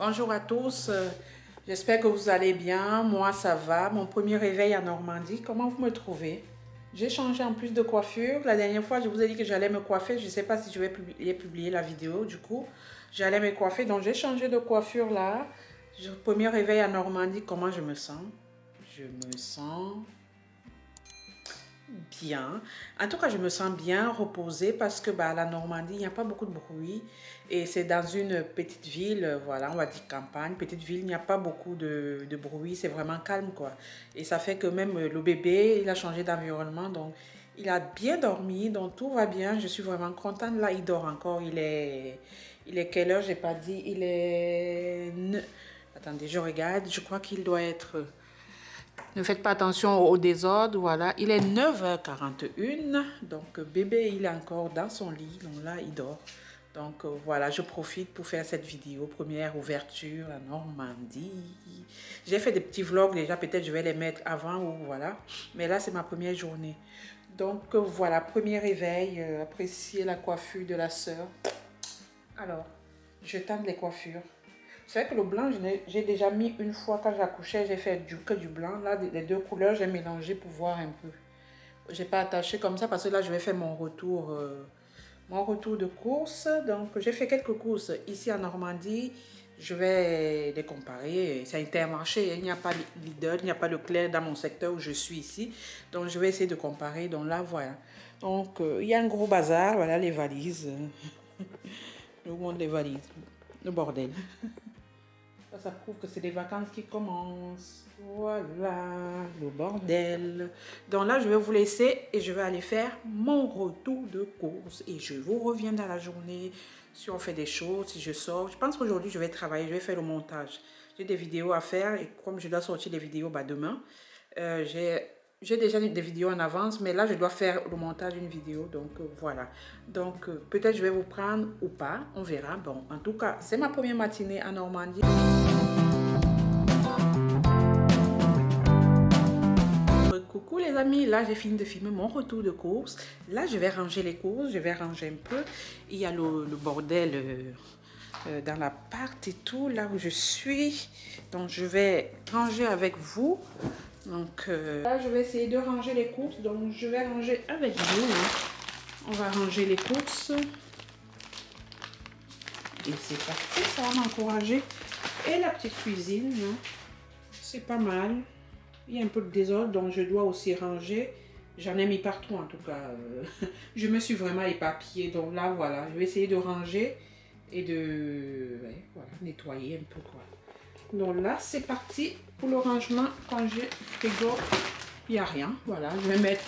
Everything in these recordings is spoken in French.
Bonjour à tous, j'espère que vous allez bien. Moi ça va, mon premier réveil en Normandie. Comment vous me trouvez? J'ai changé en plus de coiffure. La dernière fois je vous ai dit que j'allais me coiffer. Je ne sais pas si je vais publier la vidéo. Du coup j'allais me coiffer, donc j'ai changé de coiffure là. Premier réveil en Normandie, comment je me sens? Je me sens bien. En tout cas, je me sens bien reposée parce que la Normandie, il n'y a pas beaucoup de bruit et c'est dans une petite ville, voilà, on va dire campagne, petite ville, il n'y a pas beaucoup de bruit, c'est vraiment calme quoi. Et ça fait que même le bébé, il a changé d'environnement, donc il a bien dormi, donc tout va bien, je suis vraiment contente. Là, il dort encore, il est quelle heure, j'ai pas dit, Attendez, je regarde, je crois qu'il doit être... Ne faites pas attention au désordre, voilà. Il est 9h41, donc bébé, il est encore dans son lit, donc là, il dort. Donc voilà, je profite pour faire cette vidéo, première ouverture à Normandie. J'ai fait des petits vlogs déjà, peut-être je vais les mettre avant ou voilà. Mais là, c'est ma première journée. Donc voilà, premier réveil, apprécier la coiffure de la sœur. Alors, je tente les coiffures. C'est vrai que le blanc, j'ai déjà mis une fois quand j'accouchais, j'ai fait que du blanc. Là, les deux couleurs, j'ai mélangé pour voir un peu. J'ai pas attaché comme ça parce que là, je vais faire mon retour de course. Donc, j'ai fait quelques courses ici en Normandie. Je vais les comparer. C'est Intermarché. Il n'y a pas Lidl, il n'y a pas Leclerc dans mon secteur où je suis ici. Donc, je vais essayer de comparer. Donc là, voilà. Donc, il y a un gros bazar. Voilà les valises. Je vous montre les valises. Le bordel. Ça prouve que c'est les vacances qui commencent. Voilà, le bordel. Donc là, je vais vous laisser et je vais aller faire mon retour de course. Et je vous reviens dans la journée si on fait des choses, si je sors. Je pense qu'aujourd'hui, je vais travailler, je vais faire le montage. J'ai des vidéos à faire et comme je dois sortir les vidéos demain, j'ai déjà des vidéos en avance, mais là, je dois faire le montage d'une vidéo. Donc, voilà. Donc, peut-être je vais vous prendre ou pas. On verra. Bon, en tout cas, c'est ma première matinée en Normandie. Coucou les amis, là j'ai fini de filmer mon retour de course. Là je vais ranger les courses, je vais ranger un peu. Il y a le bordel dans l'appart et tout, là où je suis. Donc je vais ranger avec vous. Donc là je vais essayer de ranger les courses. Donc je vais ranger avec vous. Hein. On va ranger les courses. Et c'est parti, ça va m'encourager. Et la petite cuisine, hein. C'est pas mal. Il y a un peu de désordre, donc je dois aussi ranger. J'en ai mis partout en tout cas. Je me suis vraiment éparpillée. Donc là, voilà, je vais essayer de ranger et de voilà, nettoyer un peu quoi. Donc là, c'est parti pour le rangement. Quand j'ai frigo, il n'y a rien. Voilà, je vais mettre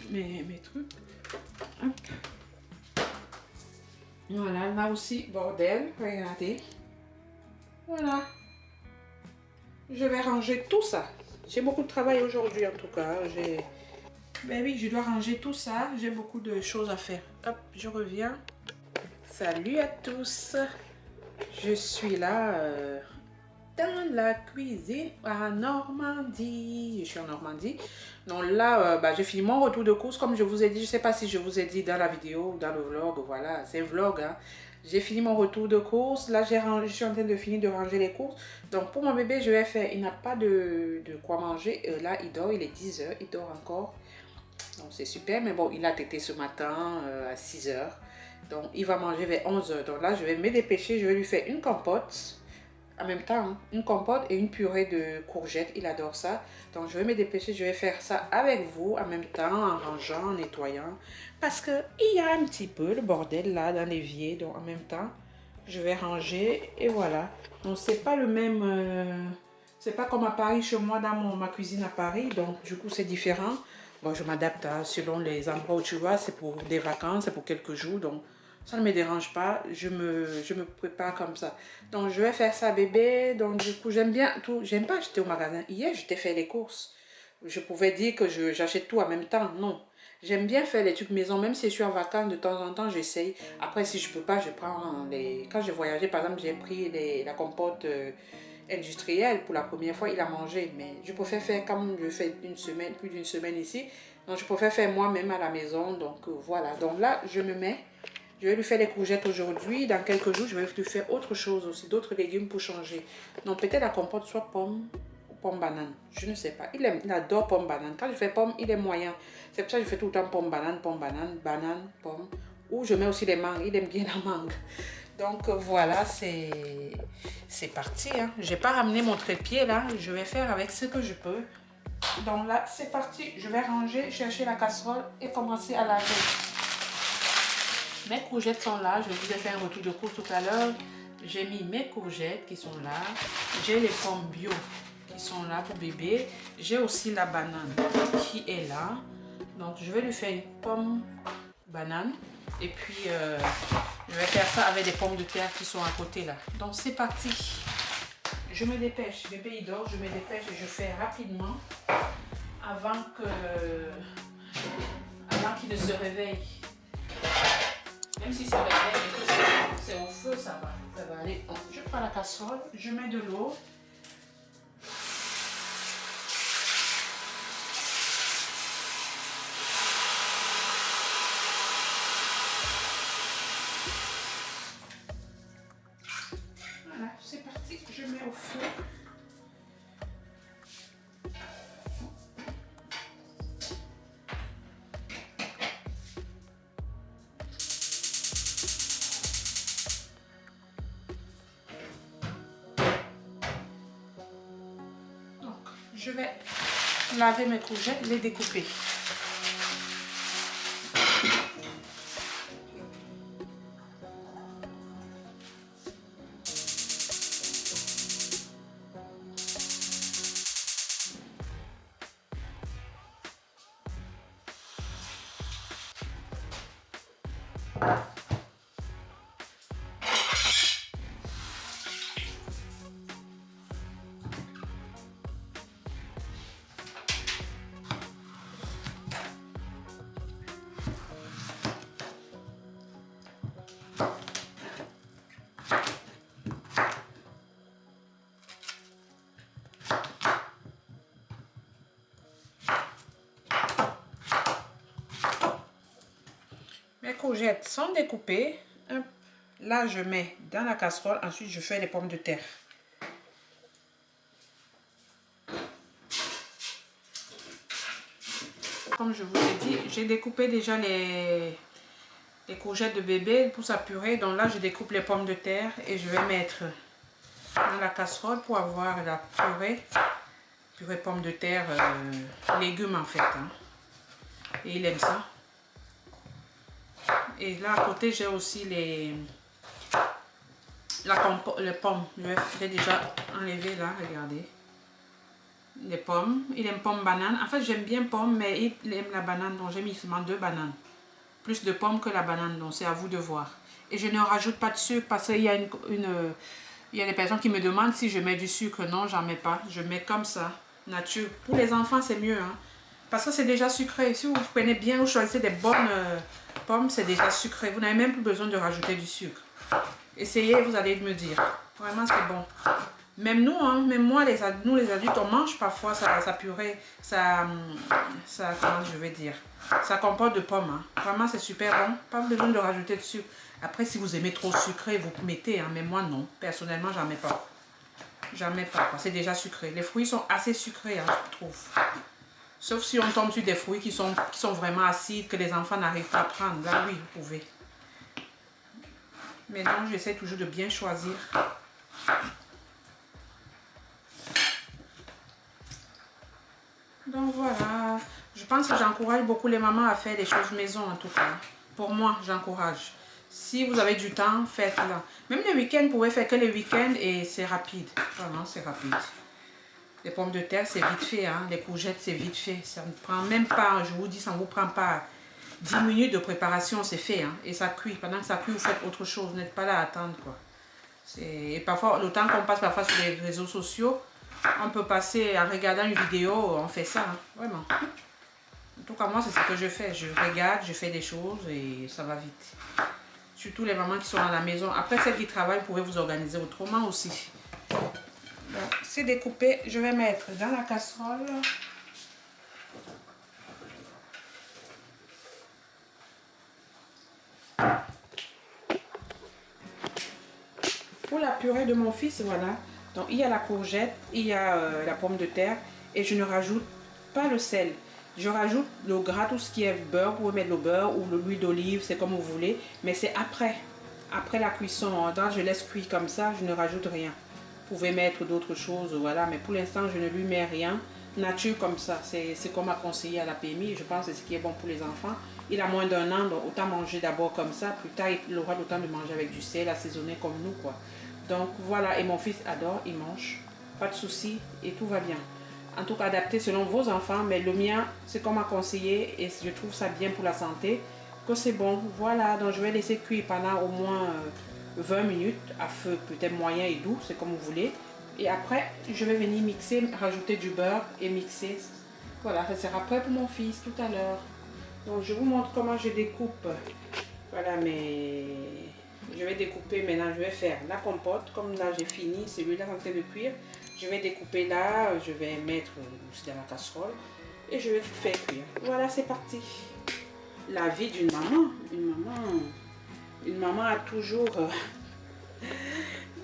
mes trucs. Hop. Voilà, là aussi, bordel. Regardez. Voilà. Je vais ranger tout ça. J'ai beaucoup de travail aujourd'hui en tout cas. Ben oui, je dois ranger tout ça. J'ai beaucoup de choses à faire. Hop, je reviens. Salut à tous. Je suis là dans la cuisine à Normandie. Je suis en Normandie. Donc là, j'ai fini mon retour de course. Comme je vous ai dit, je ne sais pas si je vous ai dit dans la vidéo ou dans le vlog. Voilà, c'est un vlog. Hein. J'ai fini mon retour de course. Là, je suis en train de finir de ranger les courses. Donc pour mon bébé, je vais faire... Il n'a pas de quoi manger. Là, il dort. Il est 10h. Il dort encore. Donc c'est super. Mais bon, il a tété ce matin à 6h. Donc il va manger vers 11h. Donc là, je vais me dépêcher. Je vais lui faire une compote. En même temps, hein, une compote et une purée de courgettes, il adore ça. Donc je vais me dépêcher, je vais faire ça avec vous en même temps, en rangeant, en nettoyant. Parce qu'il y a un petit peu le bordel là dans l'évier, donc en même temps, je vais ranger et voilà. Donc c'est pas le même, c'est pas comme à Paris, chez moi dans ma cuisine à Paris, donc du coup c'est différent. Bon, je m'adapte selon les endroits où tu vas, c'est pour des vacances, c'est pour quelques jours, donc ça ne me dérange pas, je me prépare comme ça. Donc je vais faire ça bébé, donc du coup j'aime bien tout, j'aime pas acheter au magasin. Hier je t'ai fait les courses, je pouvais dire que j'achète tout en même temps, non. J'aime bien faire les trucs maison, même si je suis en vacances, de temps en temps j'essaye. Après si je peux pas, je prends les... Quand j'ai voyagé par exemple, j'ai pris la compote industrielle pour la première fois, il a mangé. Mais je préfère faire comme je fais une semaine, plus d'une semaine ici. Donc je préfère faire moi-même à la maison, donc voilà. Donc là je me mets... Je vais lui faire les courgettes aujourd'hui. Dans quelques jours, je vais lui faire autre chose aussi, d'autres légumes pour changer. Donc peut-être la compote soit pomme ou pomme banane. Je ne sais pas. Il adore pomme banane. Quand je fais pomme, il est moyen. C'est pour ça que je fais tout le temps pomme, banane, banane, pomme. Ou je mets aussi les mangues. Il aime bien la mangue. Donc voilà, c'est parti. Hein. Je n'ai pas ramené mon trépied là. Je vais faire avec ce que je peux. Donc là, c'est parti. Je vais ranger, chercher la casserole et commencer à laver. Mes courgettes sont là. Je vous ai fait un retour de course tout à l'heure. J'ai mis mes courgettes qui sont là. J'ai les pommes bio qui sont là pour bébé. J'ai aussi la banane qui est là. Donc je vais lui faire une pomme banane. Et puis je vais faire ça avec des pommes de terre qui sont à côté là. Donc c'est parti. Je me dépêche. Bébé il dort. Je me dépêche et je fais rapidement avant qu'il ne se réveille. Même si c'est réveille, c'est au feu, ça va aller. Donc, je prends la casserole, je mets de l'eau. Voilà, c'est parti, je mets au feu. Je vais laver mes courgettes, les découper. Mes courgettes sont découpées. Là, je mets dans la casserole. Ensuite, je fais les pommes de terre. Comme je vous ai dit, j'ai découpé déjà les courgettes de bébé pour sa purée. Donc là, je découpe les pommes de terre et je vais mettre dans la casserole pour avoir la purée pommes de terre, légumes en fait. Hein. Et il aime ça. Et là, à côté, j'ai aussi les pommes. Je vais déjà enlever là, regardez. Les pommes. Il aime pomme banane. En fait, j'aime bien pomme, mais il aime la banane. Donc, j'ai mis seulement 2 bananes. Plus de pommes que la banane. Donc, c'est à vous de voir. Et je ne rajoute pas de sucre parce qu'il y a il y a des personnes qui me demandent si je mets du sucre. Non, j'en mets pas. Je mets comme ça, nature. Pour les enfants, c'est mieux. Hein, parce que c'est déjà sucré. Si vous prenez bien, vous choisissez des bonnes pommes, c'est déjà sucré. Vous n'avez même plus besoin de rajouter du sucre. Essayez, vous allez me dire. Vraiment, c'est bon. Même nous, hein, même moi, nous les adultes, on mange parfois sa purée, comment je vais dire, ça comporte de pommes. Hein. Vraiment, c'est super bon. Pas besoin de rajouter de sucre. Après, si vous aimez trop sucré, vous mettez. Hein, mais moi, non. Personnellement, j'en mets pas. J'en mets pas. C'est déjà sucré. Les fruits sont assez sucrés, hein, je trouve. Sauf si on tombe sur des fruits qui sont vraiment acides, que les enfants n'arrivent pas à prendre. Là, oui, vous pouvez. Mais non, j'essaie toujours de bien choisir. Donc voilà, je pense que j'encourage beaucoup les mamans à faire des choses maison en tout cas. Pour moi, j'encourage. Si vous avez du temps, faites-le. Même les week-ends, vous pouvez faire que les week-ends et c'est rapide. Vraiment, c'est rapide. Les pommes de terre, c'est vite fait. Hein. Les courgettes, c'est vite fait. Ça ne prend même pas, je vous dis, ça ne vous prend pas 10 minutes de préparation, c'est fait. Hein. Et ça cuit. Pendant que ça cuit, vous faites autre chose. Vous n'êtes pas là à attendre. Quoi. Et parfois, le temps qu'on passe parfois sur les réseaux sociaux, on peut passer en regardant une vidéo, on fait ça, hein, vraiment. En tout cas, moi, c'est ce que je fais. Je regarde, je fais des choses et ça va vite. Surtout les mamans qui sont à la maison. Après, celles qui travaillent, vous pouvez vous organiser autrement aussi. C'est découpé. Je vais mettre dans la casserole. pour la purée de mon fils, voilà. Donc il y a la courgette, il y a la pomme de terre et je ne rajoute pas le sel. Je rajoute le gras, tout ce qui est beurre, vous pouvez mettre le beurre ou l'huile d'olive, c'est comme vous voulez. Mais c'est après la cuisson. Donc je laisse cuire comme ça, je ne rajoute rien. Vous pouvez mettre d'autres choses, voilà. Mais pour l'instant, je ne lui mets rien. Nature comme ça, c'est comme a conseillé à la PMI. Je pense que c'est ce qui est bon pour les enfants. Il a moins d'1 an, donc autant manger d'abord comme ça. Plus tard, il aura le temps de manger avec du sel, assaisonné comme nous, quoi. Donc voilà, et mon fils adore, il mange. Pas de souci et tout va bien. En tout cas, adapté selon vos enfants, mais le mien, c'est comme a conseillé et je trouve ça bien pour la santé, que c'est bon. Voilà, donc je vais laisser cuire pendant au moins 20 minutes à feu peut-être moyen et doux, c'est comme vous voulez. Et après, je vais venir mixer, rajouter du beurre et mixer. Voilà, ça sera prêt pour mon fils tout à l'heure. Donc je vous montre comment je découpe. Voilà, mais je vais découper maintenant, je vais faire la compote. Comme là j'ai fini, celui-là en train de cuire. Je vais découper là, je vais mettre aussi dans la casserole et je vais faire cuire. Voilà, c'est parti. La vie d'une maman, une maman a toujours...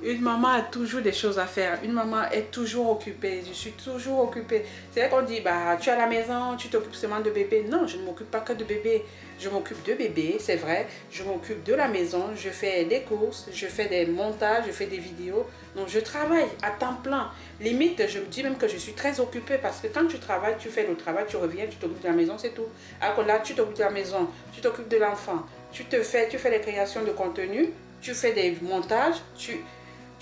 Une maman a toujours des choses à faire. Une maman est toujours occupée. Je suis toujours occupée. C'est vrai qu'on dit, bah, tu es à la maison, tu t'occupes seulement de bébé. Non, je ne m'occupe pas que de bébé. Je m'occupe de bébé, c'est vrai. Je m'occupe de la maison. Je fais des courses, je fais des montages, je fais des vidéos. Donc, je travaille à temps plein. Limite, je me dis même que je suis très occupée parce que quand tu travailles, tu fais le travail, tu reviens, tu t'occupes de la maison, c'est tout. Alors que là, tu t'occupes de la maison, tu t'occupes de l'enfant. Tu fais les créations de contenu, tu fais des montages, tu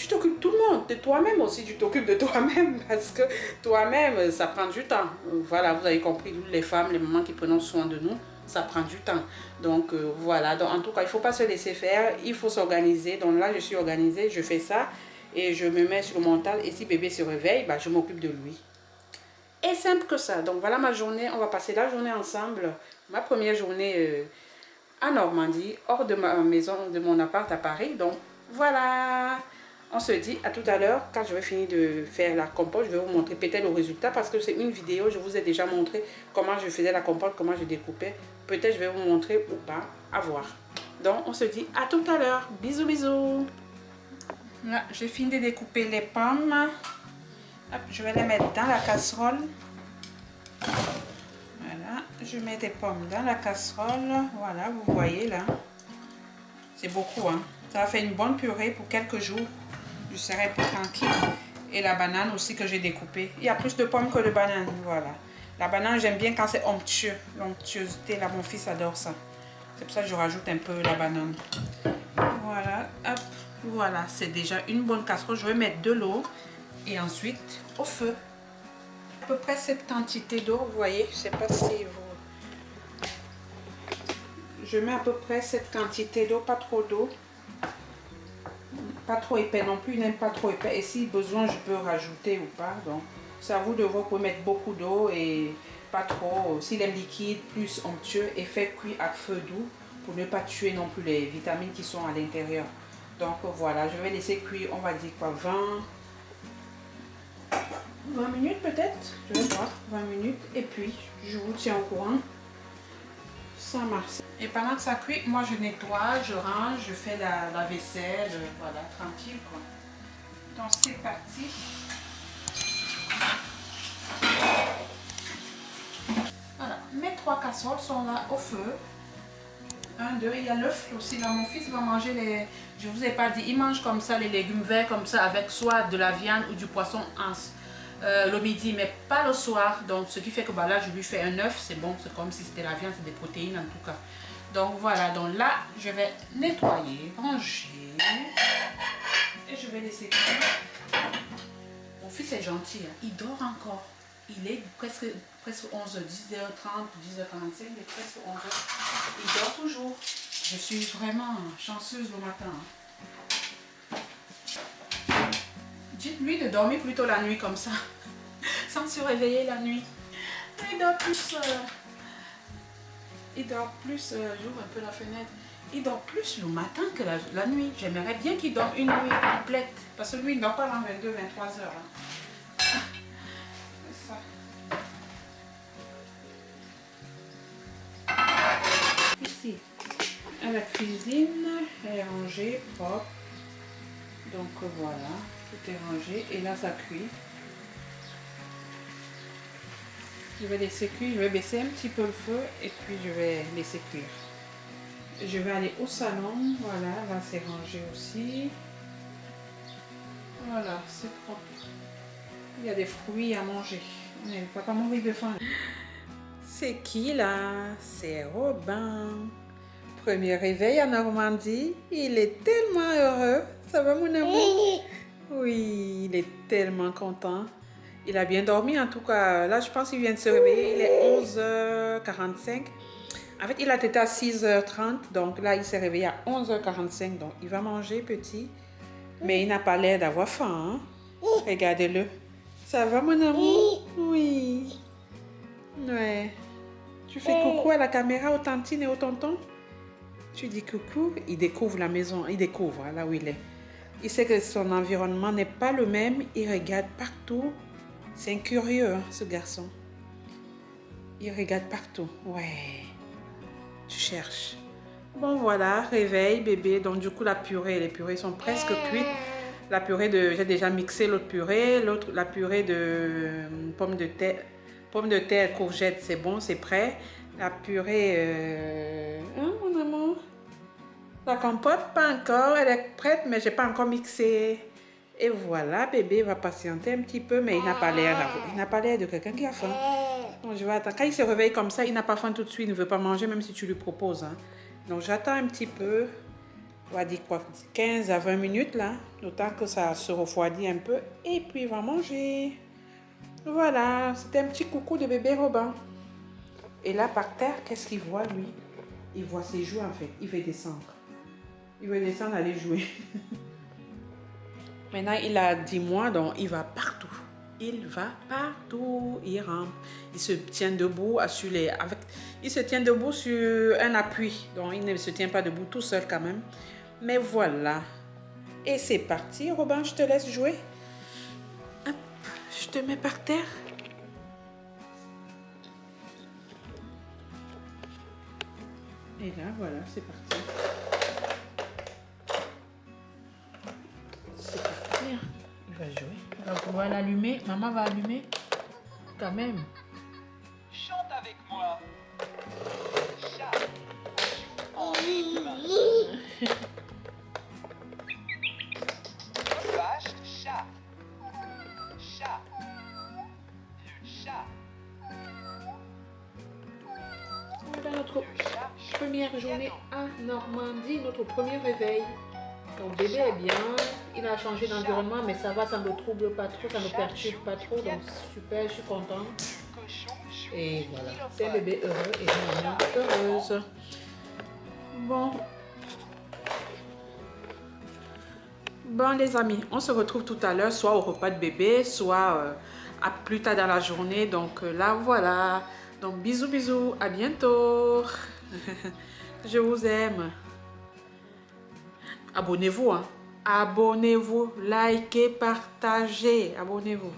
t'occupes tout le monde, de toi-même aussi, tu t'occupes de toi-même parce que toi-même, ça prend du temps. Voilà, vous avez compris, les femmes, les mamans qui prennent soin de nous, ça prend du temps. Donc voilà, donc, en tout cas, il ne faut pas se laisser faire, il faut s'organiser. Donc là, je suis organisée, je fais ça et je me mets sur le mental et si bébé se réveille, bah, je m'occupe de lui. Et simple que ça. Donc voilà ma journée, on va passer la journée ensemble. Ma première journée à Normandie, hors de ma maison, de mon appart à Paris. Donc voilà. On se dit à tout à l'heure, quand je vais finir de faire la compote, je vais vous montrer peut-être le résultat parce que c'est une vidéo, je vous ai déjà montré comment je faisais la compote, comment je découpais. Peut-être je vais vous montrer ou pas, à voir. Donc on se dit à tout à l'heure, bisous bisous. Là, j'ai fini de découper les pommes. Hop, je vais les mettre dans la casserole. Voilà, je mets des pommes dans la casserole. Voilà, vous voyez là. C'est beaucoup, hein. Ça va faire une bonne purée pour quelques jours. Je serai plus tranquille. Et la banane aussi que j'ai découpée. Il y a plus de pommes que de bananes, voilà. La banane, j'aime bien quand c'est onctueux. L'onctuosité, là, mon fils adore ça. C'est pour ça que je rajoute un peu la banane. Voilà, hop. Voilà, c'est déjà une bonne casserole. Je vais mettre de l'eau et ensuite au feu. À peu près cette quantité d'eau, vous voyez. Je ne sais pas si vous... Je mets à peu près cette quantité d'eau, pas trop d'eau. Pas trop épais non plus, il n'aime pas trop épais. Et si besoin, je peux rajouter ou pas. Donc, c'est à vous de voir. Vous pouvez mettre beaucoup d'eau et pas trop. S'il aime liquide, plus onctueux et fait cuire à feu doux pour ne pas tuer non plus les vitamines qui sont à l'intérieur. Donc voilà, je vais laisser cuire, on va dire quoi, 20 minutes peut-être. Je vais voir, 20 minutes. Et puis, je vous tiens au courant. Ça marche. Et pendant que ça cuit, moi je nettoie, je range, je fais la vaisselle, voilà, tranquille quoi. Donc c'est parti. Voilà, mes 3 casseroles sont là au feu. 1, 2, il y a l'œuf aussi là, mon fils va manger les... Je vous ai pas dit, il mange comme ça les légumes verts comme ça avec soit de la viande ou du poisson le midi, mais pas le soir. Donc ce qui fait que bah, là je lui fais un œuf, c'est bon, c'est comme si c'était la viande, c'est des protéines en tout cas. Donc voilà, donc là je vais nettoyer, ranger et je vais laisser cuire. Mon fils est gentil, hein. Il dort encore. Il est presque 11h, 10h30, 10h45, il est presque 11h. Il dort toujours. Je suis vraiment chanceuse le matin. Dites-lui de dormir plutôt la nuit comme ça, sans se réveiller la nuit. Il dort plus, j'ouvre un peu la fenêtre. Il dort plus le matin que la nuit. J'aimerais bien qu'il dorme une nuit complète. Parce que lui, il ne dort pas dans 22-23 heures. Hein. C'est ça. Ici, à la cuisine, elle est rangée, propre. Donc voilà, tout est rangé et là ça cuit. Je vais laisser cuire, je vais baisser un petit peu le feu et puis je vais laisser cuire. Je vais aller au salon, voilà, là c'est rangé aussi. Voilà, c'est propre. Il y a des fruits à manger. On ne va pas mourir de faim. C'est qui là? C'est Robin. Premier réveil en Normandie. Il est tellement heureux. Ça va mon amour? Oui, il est tellement content. Il a bien dormi en tout cas. Là, je pense qu'il vient de se réveiller. Il est 11h45. En fait, il a été à 6h30. Donc là, il s'est réveillé à 11h45. Donc, il va manger petit. Mais il n'a pas l'air d'avoir faim. Hein? Regardez-le. Ça va mon amour? Oui. Ouais. Tu fais coucou à la caméra, aux tantines et aux tontons? Tu dis coucou, il découvre la maison, il découvre là où il est. Il sait que son environnement n'est pas le même, il regarde partout. C'est un curieux, hein, ce garçon. Il regarde partout, ouais. Tu cherches. Bon voilà, réveil bébé, donc du coup la purée, les purées sont presque cuites. La purée de, j'ai déjà mixé l'autre purée, la purée de pommes de terre, courgettes, c'est bon, c'est prêt. La purée, hein, mon amour? La compote, pas encore, elle est prête, mais j'ai pas encore mixé. Et voilà, bébé va patienter un petit peu, mais il n'a pas l'air de quelqu'un qui a faim. Donc je vais attendre. Quand il se réveille comme ça, il n'a pas faim tout de suite, il ne veut pas manger, même si tu lui proposes. Hein. Donc j'attends un petit peu. On va dire quoi, 15 à 20 minutes là, le temps que ça se refroidit un peu, et puis il va manger. Voilà, c'était un petit coucou de bébé Robin. Et là par terre, qu'est-ce qu'il voit lui? Il voit ses jouets en fait, il veut descendre. Il veut descendre, aller jouer. Maintenant il a 10 mois, donc il va partout. Il va partout, il rampe, il se tient debout il se tient debout sur un appui, donc il ne se tient pas debout tout seul quand même. Mais voilà. Et c'est parti, Robin, je te laisse jouer. Hop, je te mets par terre. Et là, voilà, c'est parti. C'est parti. Il va jouer. Donc, on va l'allumer. Maman va allumer. Quand même. Chante avec moi. Chat. En rythme. Vache, chat. Chat. Le chat. Voilà notre première journée à Normandie, notre premier réveil. Donc bébé est bien, il a changé d'environnement, mais ça va, ça ne le trouble pas trop, ça ne le perturbe pas trop, donc super, je suis contente. Et voilà, c'est un bébé heureux et une maman heureuse. Bon les amis, on se retrouve tout à l'heure, soit au repas de bébé, soit à plus tard dans la journée. Donc là voilà, donc bisous bisous, à bientôt. Je vous aime. Abonnez-vous, hein. Abonnez-vous, likez, partagez, abonnez-vous.